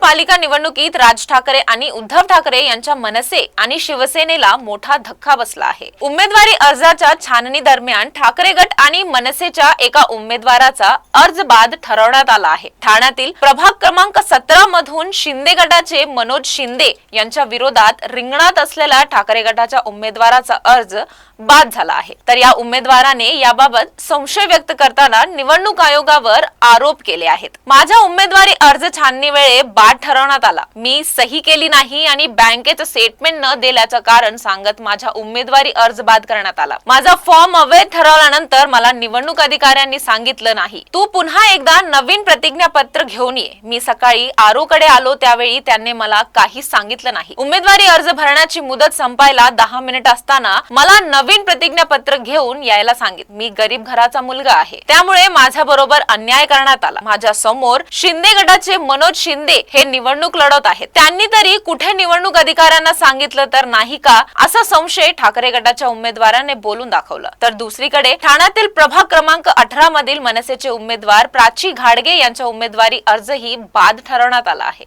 महापालिका निवडणुकीत राज ठाकरे आणि उद्धव ठाकरे यांच्या मनसे आणि शिवसेनेला मोठा धक्का बसला आहे। उमेदवारी अर्जाच्या छाननी दरम्यान ठाकरे गट आणि मनसेच्या एका उमेदवाराचा अर्ज बाद ठरवण्यात आला आहे। ठाण्यातील प्रभाग क्रमांक 17 मधून शिंदे गटाचे मनोज शिंदे यांच्या विरोधात रिंगणात असलेल्या ठाकरे गटाच्या उमेदवाराचा अर्ज बाद झाला आहे। तर या उमेदवाराने याबाबत संशय व्यक्त करताना निवडणूक आयोगावर आरोप केले आहेत। माझा उमेदवारी अर्ज छाननी वेळे बाद ठरवण्यात आला। मी सही केली नाही आणि बँकेचं स्टेटमेंट न दिल्याचं कारण सांगत माझा उमेदवारी अर्ज बाद करण्यात आला। माझा फॉर्म अवैध ठरवल्यानंतर मला निवडणूक अधिकाऱ्यांनी सांगितलं नाही, तू पुन्हा एकदा नवीन प्रतिज्ञापत्र घेऊन ये। मी सकाळी आरोकडे आलो त्यावेळी त्यांनी मला काहीच सांगितलं नाही। उमेदवारी अर्ज भरण्याची मुदत संपायला 10 मिनिट असताना मला नवीन प्रतिज्ञापत्र घेऊन यायला सांगितलं। मी गरीब घराचा मुलगा आहे, त्यामुळे माझ्या बरोबर अन्याय करण्यात आला। माझ्या समोर शिंदे गटाचे मनोज शिंदे हे निवडणूक लढवत आहेत, त्यांनी तरी कुठे निवडणूक अधिकाऱ्यांना सांगितलं तर नाही का, असा संशय ठाकरे गटाच्या उमेदवाराने बोलून दाखवला। तर दुसरीकडे ठाण्यातील प्रभाग क्रमांक 18 मधील मनसेचे उमेदवार प्राची घाडगे यांच्या उमेदवारी अर्जही बाद ठरवण्यात आला आहे।